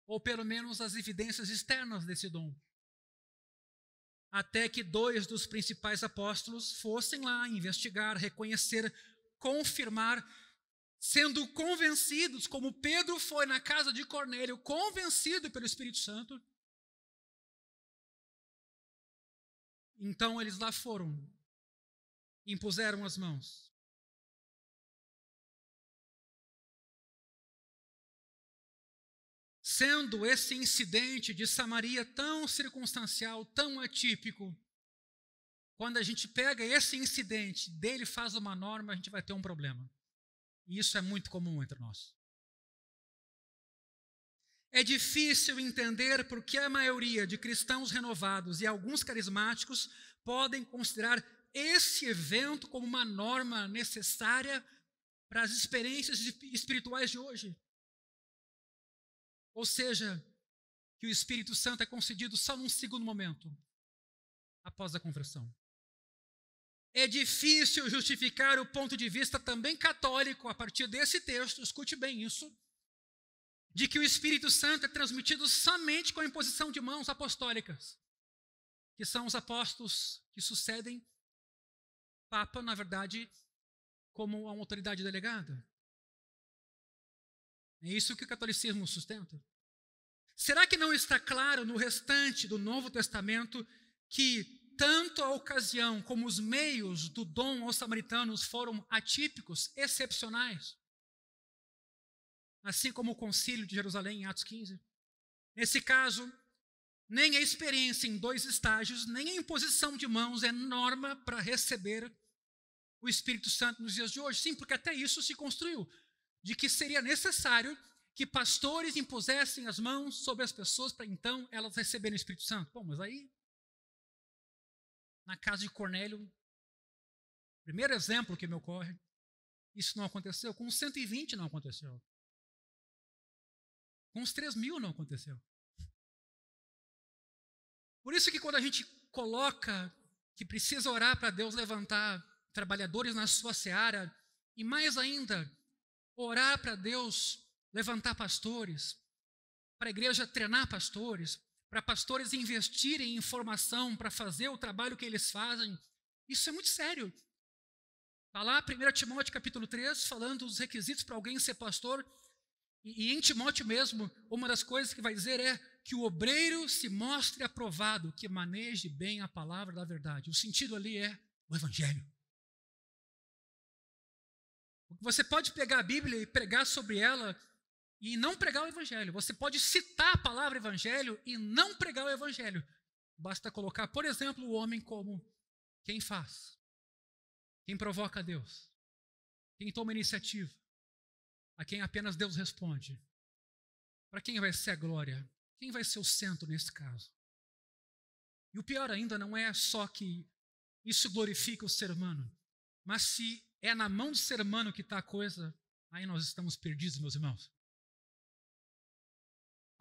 ou pelo menos as evidências externas desse dom. Até que 2 dos principais apóstolos fossem lá investigar, reconhecer, confirmar, sendo convencidos, como Pedro foi na casa de Cornélio, convencido pelo Espírito Santo. Então eles lá foram, impuseram as mãos. Sendo esse incidente de Samaria tão circunstancial, tão atípico, quando a gente pega esse incidente, dele faz uma norma, a gente vai ter um problema. E isso é muito comum entre nós. É difícil entender por que a maioria de cristãos renovados e alguns carismáticos podem considerar esse evento como uma norma necessária para as experiências espirituais de hoje. Ou seja, que o Espírito Santo é concedido só num segundo momento, após a conversão. É difícil justificar o ponto de vista também católico a partir desse texto, escute bem isso, de que o Espírito Santo é transmitido somente com a imposição de mãos apostólicas, que são os apóstolos que sucedem Papa, na verdade, como uma autoridade delegada. É isso que o catolicismo sustenta. Será que não está claro no restante do Novo Testamento que tanto a ocasião como os meios do dom aos samaritanos foram atípicos, excepcionais? Assim como o concílio de Jerusalém em Atos 15. Nesse caso, nem a experiência em 2 estágios, nem a imposição de mãos é norma para receber o Espírito Santo nos dias de hoje. Sim, porque até isso se construiu, de que seria necessário que pastores impusessem as mãos sobre as pessoas para então elas receberem o Espírito Santo. Bom, mas aí, na casa de Cornélio, primeiro exemplo que me ocorre, isso não aconteceu. Com os 120 não aconteceu. Com os 3.000 não aconteceu. Por isso que quando a gente coloca que precisa orar para Deus levantar trabalhadores na sua seara, e mais ainda, orar para Deus levantar pastores, para a igreja treinar pastores, para pastores investirem em formação para fazer o trabalho que eles fazem, isso é muito sério. Está lá 1 Timóteo capítulo 3, falando dos requisitos para alguém ser pastor, e em Timóteo mesmo, uma das coisas que vai dizer é que o obreiro se mostre aprovado, que maneje bem a palavra da verdade. O sentido ali é o evangelho. Você pode pegar a Bíblia e pregar sobre ela e não pregar o evangelho. Você pode citar a palavra evangelho e não pregar o evangelho. Basta colocar, por exemplo, o homem como quem faz, quem provoca a Deus, quem toma iniciativa, a quem apenas Deus responde. Para quem vai ser a glória? Quem vai ser o centro nesse caso? E o pior ainda não é só que isso glorifica o ser humano, mas se é na mão do ser humano que está a coisa, aí nós estamos perdidos, meus irmãos.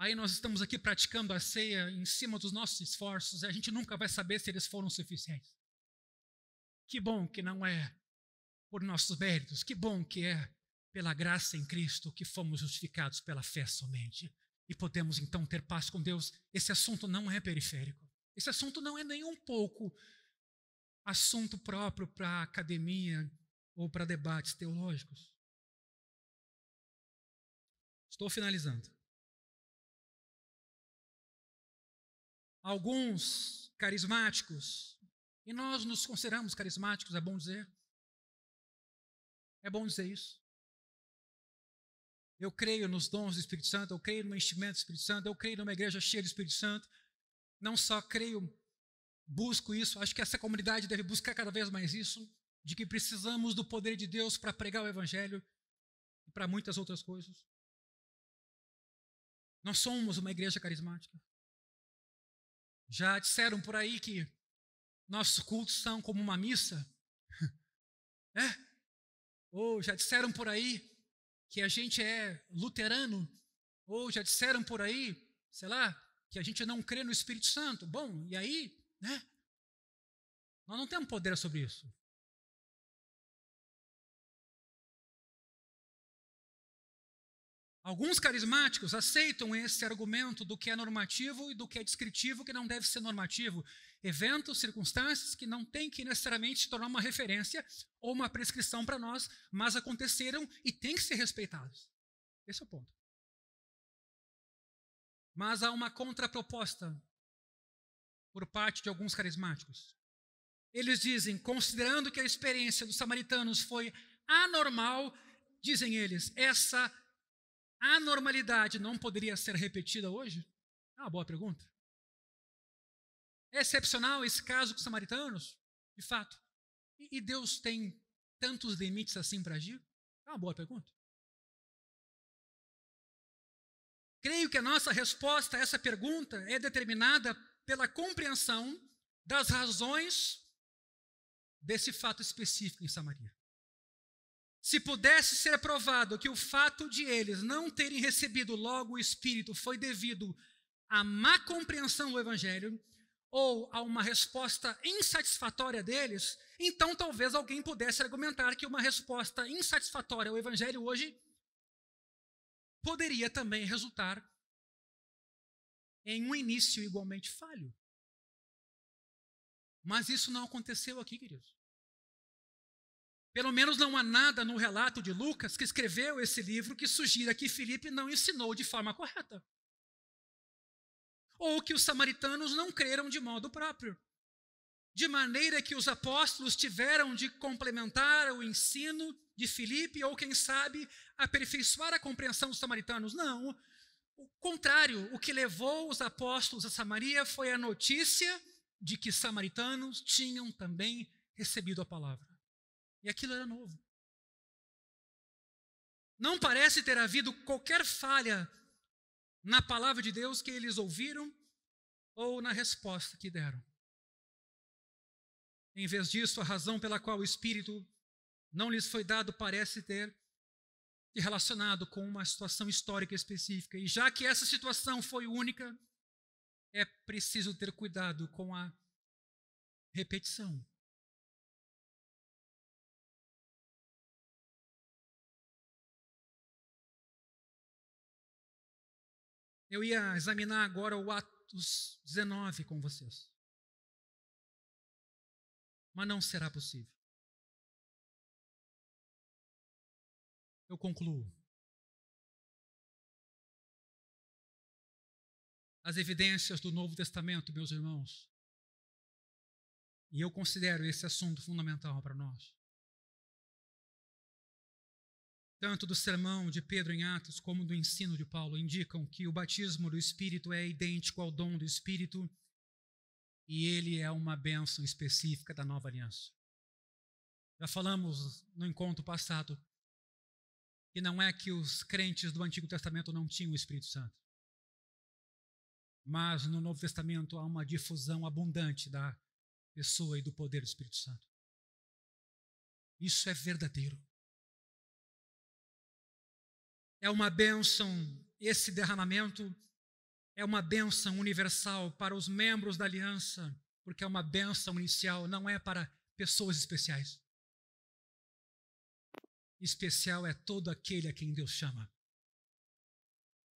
Aí nós estamos aqui praticando a ceia em cima dos nossos esforços e a gente nunca vai saber se eles foram suficientes. Que bom que não é por nossos méritos, que bom que é pela graça em Cristo que fomos justificados pela fé somente. E podemos então ter paz com Deus. Esse assunto não é periférico. Esse assunto não é nem um pouco assunto próprio para academia ou para debates teológicos. Estou finalizando. alguns carismáticos, e nós nos consideramos carismáticos, é bom dizer. É bom dizer isso. Eu creio nos dons do Espírito Santo, eu creio no enchimento do Espírito Santo, eu creio numa igreja cheia do Espírito Santo. Não só creio, busco isso, acho que essa comunidade deve buscar cada vez mais isso, de que precisamos do poder de Deus para pregar o Evangelho e para muitas outras coisas. Nós somos uma igreja carismática. Já disseram por aí que nossos cultos são como uma missa? Ou já disseram por aí que a gente é luterano? Ou já disseram por aí, sei lá, que a gente não crê no Espírito Santo? Bom, e aí, nós não temos poder sobre isso. Alguns carismáticos aceitam esse argumento do que é normativo e do que é descritivo, que não deve ser normativo. Eventos, circunstâncias que não têm que necessariamente se tornar uma referência ou uma prescrição para nós, mas aconteceram e têm que ser respeitados. Esse é o ponto. Mas há uma contraproposta por parte de alguns carismáticos. Eles dizem, considerando que a experiência dos samaritanos foi anormal, dizem eles, essa anormalidade não poderia ser repetida hoje? É uma boa pergunta. É excepcional esse caso com os samaritanos? De fato. E Deus tem tantos limites assim para agir? É uma boa pergunta. Creio que a nossa resposta a essa pergunta é determinada pela compreensão das razões desse fato específico em Samaria. Se pudesse ser provado que o fato de eles não terem recebido logo o Espírito foi devido à má compreensão do Evangelho ou a uma resposta insatisfatória deles, então talvez alguém pudesse argumentar que uma resposta insatisfatória ao Evangelho hoje poderia também resultar em um início igualmente falho. Mas isso não aconteceu aqui, queridos. Pelo menos não há nada no relato de Lucas, que escreveu esse livro, que sugira que Filipe não ensinou de forma correta. Ou que os samaritanos não creram de modo próprio. De maneira que os apóstolos tiveram de complementar o ensino de Filipe, ou quem sabe, aperfeiçoar a compreensão dos samaritanos. Não. O contrário, o que levou os apóstolos a Samaria foi a notícia de que samaritanos tinham também recebido a palavra. E aquilo era novo. Não parece ter havido qualquer falha na palavra de Deus que eles ouviram ou na resposta que deram. Em vez disso, a razão pela qual o Espírito não lhes foi dado parece ter se relacionado com uma situação histórica específica. E já que essa situação foi única, é preciso ter cuidado com a repetição. Eu ia examinar agora o Atos 19 com vocês. Mas não será possível. Eu concluo. As evidências do Novo Testamento, meus irmãos, e eu considero esse assunto fundamental para nós, tanto do sermão de Pedro em Atos, como do ensino de Paulo, indicam que o batismo do Espírito é idêntico ao dom do Espírito e ele é uma bênção específica da nova aliança. Já falamos no encontro passado que não é que os crentes do Antigo Testamento não tinham o Espírito Santo, mas no Novo Testamento há uma difusão abundante da pessoa e do poder do Espírito Santo. Isso é verdadeiro. É uma bênção, esse derramamento é uma bênção universal para os membros da aliança, porque é uma bênção inicial, não é para pessoas especiais. Especial é todo aquele a quem Deus chama.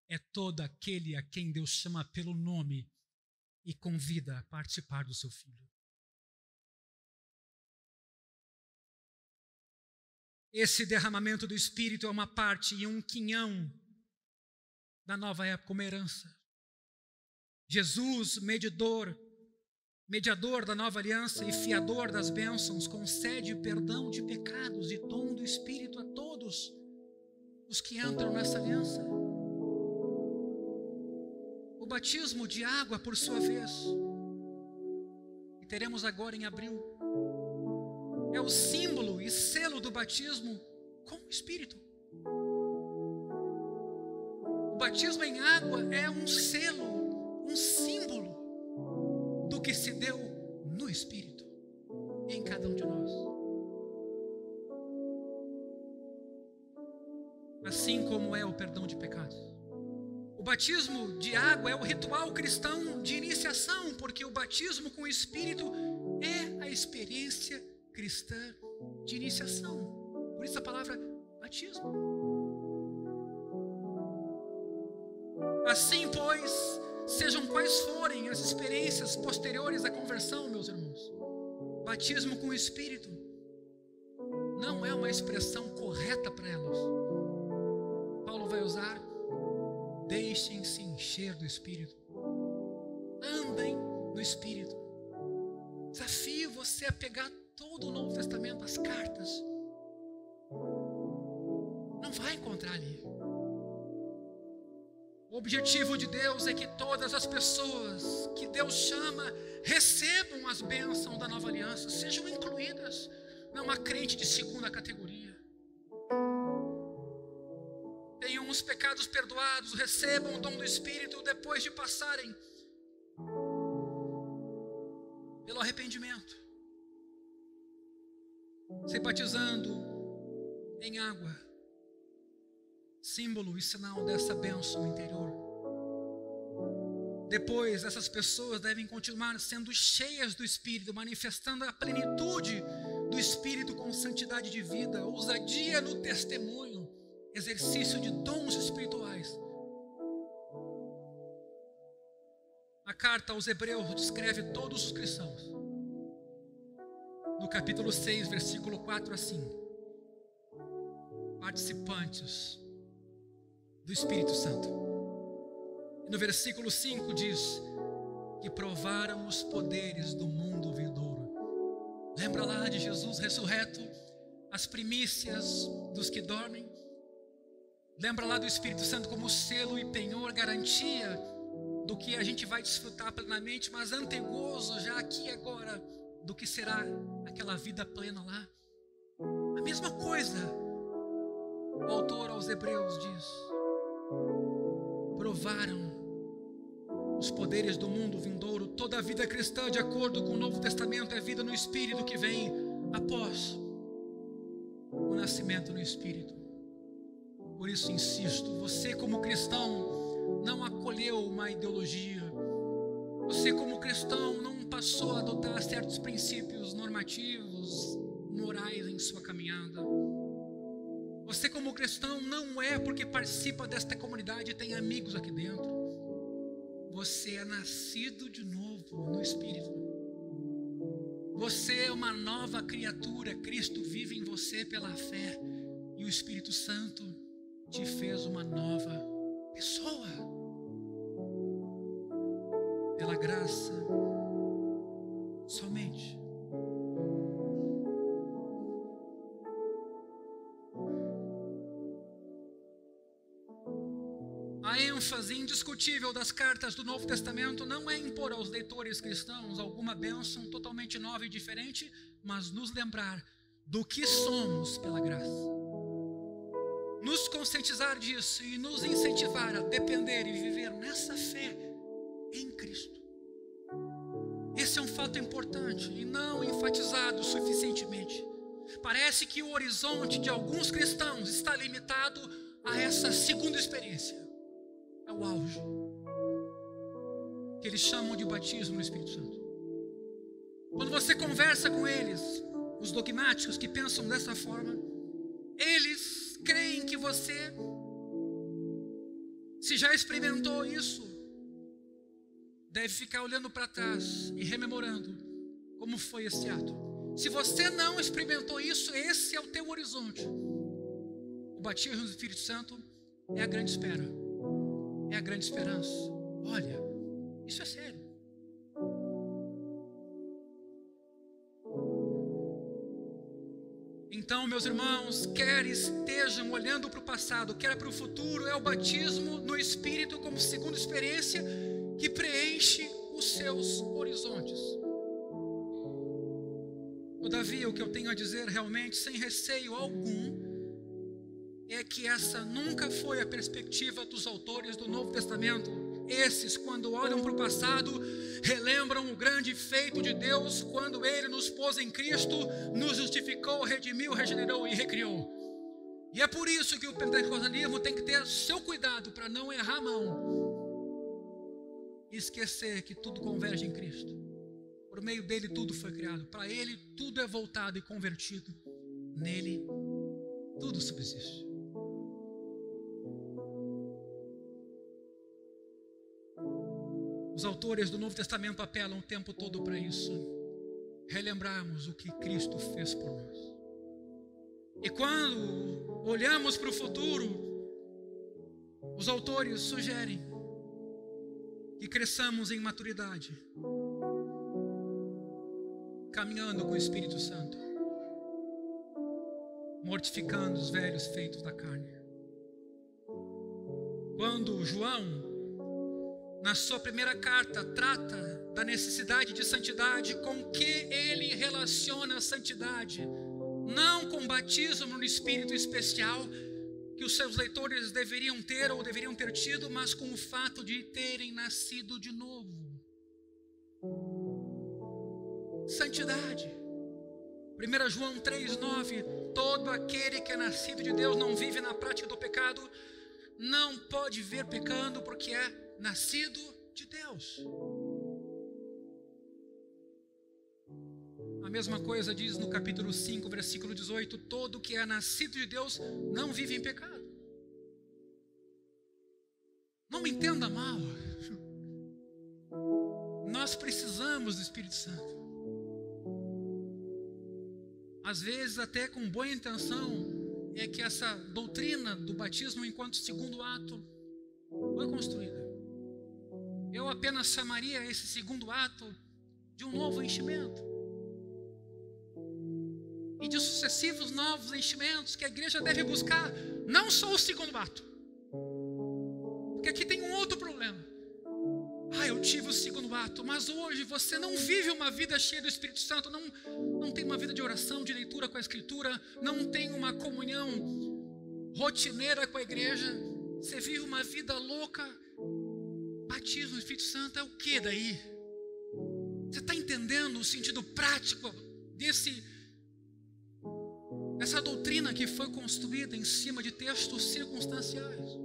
É todo aquele a quem Deus chama pelo nome e convida a participar do seu Filho. Esse derramamento do Espírito é uma parte e um quinhão da nova época, uma herança. Jesus, mediador da nova aliança e fiador das bênçãos, concede perdão de pecados e dom do Espírito a todos os que entram nessa aliança. O batismo de água, por sua vez, que teremos agora em abril, é o símbolo e selo do batismo com o Espírito. O batismo em água é um selo, um símbolo do que se deu no Espírito em cada um de nós. Assim como é o perdão de pecados. O batismo de água é o ritual cristão de iniciação, porque o batismo com o Espírito é a experiência cristã de iniciação. Por isso a palavra batismo. Assim, pois, sejam quais forem as experiências posteriores à conversão, meus irmãos, batismo com o Espírito não é uma expressão correta para elas. Paulo vai usar: deixem-se encher do Espírito, andem no Espírito. Desafio você a pegar todo o Novo Testamento, as cartas. Não vai encontrar ali. O objetivo de Deus é que todas as pessoas que Deus chama recebam as bênçãos da nova aliança, sejam incluídas. Não há crente de segunda categoria. Tenham os pecados perdoados, recebam o dom do Espírito depois de passarem pelo arrependimento, se batizando em água, símbolo e sinal dessa bênção interior. Depois, essas pessoas devem continuar sendo cheias do Espírito, manifestando a plenitude do Espírito com santidade de vida, ousadia no testemunho, exercício de dons espirituais. A carta aos Hebreus descreve todos os cristãos. No capítulo 6, versículo 4, assim: participantes do Espírito Santo. E no versículo 5 diz que provaram os poderes do mundo vindouro. Lembra lá de Jesus ressurreto, as primícias dos que dormem? Lembra lá do Espírito Santo como selo e penhor, garantia do que a gente vai desfrutar plenamente, mas antegozo já aqui e agora do que será aquela vida plena lá. A mesma coisa o autor aos Hebreus diz: provaram os poderes do mundo vindouro. Toda a vida cristã, de acordo com o Novo Testamento, é vida no Espírito que vem após o nascimento no Espírito. Por isso insisto, você como cristão não acolheu uma ideologia, você como cristão não passou a adotar certos princípios normativos, morais em sua caminhada. Você como cristão não é porque participa desta comunidade e tem amigos aqui dentro. Você é nascido de novo no Espírito. Você é uma nova criatura. Cristo vive em você pela fé. E o Espírito Santo te fez uma nova pessoa. Pela graça somente. A ênfase indiscutível das cartas do Novo Testamento não é impor aos leitores cristãos alguma bênção totalmente nova e diferente, mas nos lembrar do que somos pela graça. Nos conscientizar disso e nos incentivar a depender e viver nessa fé em Cristo. Esse é um fato importante e não enfatizado suficientemente. Parece que o horizonte de alguns cristãos está limitado a essa segunda experiência. É o auge, que eles chamam de batismo no Espírito Santo. Quando você conversa com eles, os dogmáticos que pensam dessa forma, eles creem que você, se já experimentou isso, deve ficar olhando para trás e rememorando como foi esse ato. Se você não experimentou isso, esse é o teu horizonte. O batismo no Espírito Santo é a grande espera. É a grande esperança. Olha, Isso é sério. Então, meus irmãos, quer estejam olhando para o passado, quer para o futuro, é o batismo no Espírito como segunda experiência que preenche os seus horizontes. Todavia, o que eu tenho a dizer realmente, sem receio algum, é que essa nunca foi a perspectiva dos autores do Novo Testamento. Esses, quando olham para o passado, relembram o grande feito de Deus quando Ele nos pôs em Cristo, nos justificou, redimiu, regenerou e recriou. E é por isso que o pentecostalismo tem que ter seu cuidado para não errar a mão e esquecer que tudo converge em Cristo. Por meio dele tudo foi criado, para ele tudo é voltado e convertido, nele tudo subsiste. Os autores do Novo Testamento apelam o tempo todo para isso, relembrarmos o que Cristo fez por nós. E quando olhamos para o futuro, os autores sugerem que cresçamos em maturidade, caminhando com o Espírito Santo, mortificando os velhos feitos da carne. Quando João, na sua primeira carta, trata da necessidade de santidade, com que ele relaciona a santidade, não com batismo no Espírito especial que os seus leitores deveriam ter ou deveriam ter tido, mas com o fato de terem nascido de novo. Santidade. 1 João 3,9: todo aquele que é nascido de Deus não vive na prática do pecado, não pode ver pecando, porque é nascido de Deus. A mesma coisa diz no capítulo 5, versículo 18: todo que é nascido de Deus não vive em pecado. Não me entenda mal. Nós precisamos do Espírito Santo. Às vezes, até com boa intenção, é que essa doutrina do batismo enquanto segundo ato foi construída. Eu apenas chamaria esse segundo ato de um novo enchimento. E de sucessivos novos enchimentos que a igreja deve buscar, não só o segundo ato. Porque aqui tem um outro problema. Eu tive o segundo ato, mas hoje você não vive uma vida cheia do Espírito Santo, não tem uma vida de oração, de leitura com a Escritura, não tem uma comunhão rotineira com a igreja, você vive uma vida louca. Batismo no Espírito Santo é o que daí? Você está entendendo o sentido prático dessa doutrina que foi construída em cima de textos circunstanciais?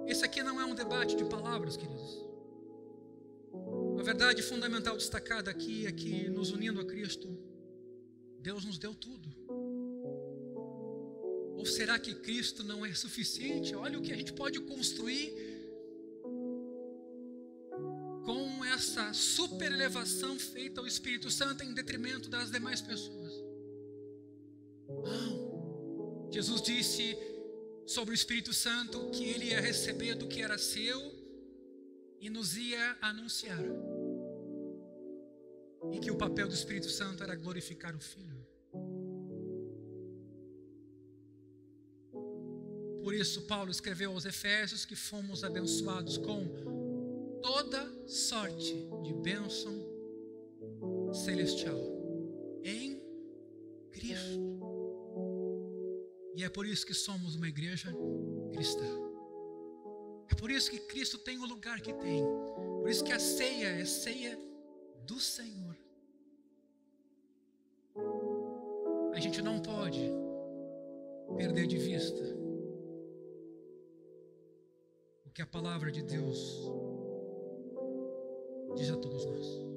Esse aqui não é um debate de palavras, queridos. A verdade fundamental destacada aqui é que, nos unindo a Cristo, Deus nos deu tudo. Ou será que Cristo não é suficiente? Olha o que a gente pode construir com essa super elevação feita ao Espírito Santo em detrimento das demais pessoas. Não. Jesus disse sobre o Espírito Santo que ele ia receber do que era seu e nos ia anunciar. E que o papel do Espírito Santo era glorificar o Filho. Por isso Paulo escreveu aos Efésios que fomos abençoados com toda sorte de bênção celestial em Cristo. E é por isso que somos uma igreja cristã. É por isso que Cristo tem o lugar que tem. Por isso que a ceia é ceia do Senhor. A gente não pode perder de vista o que a palavra de Deus diz a todos nós.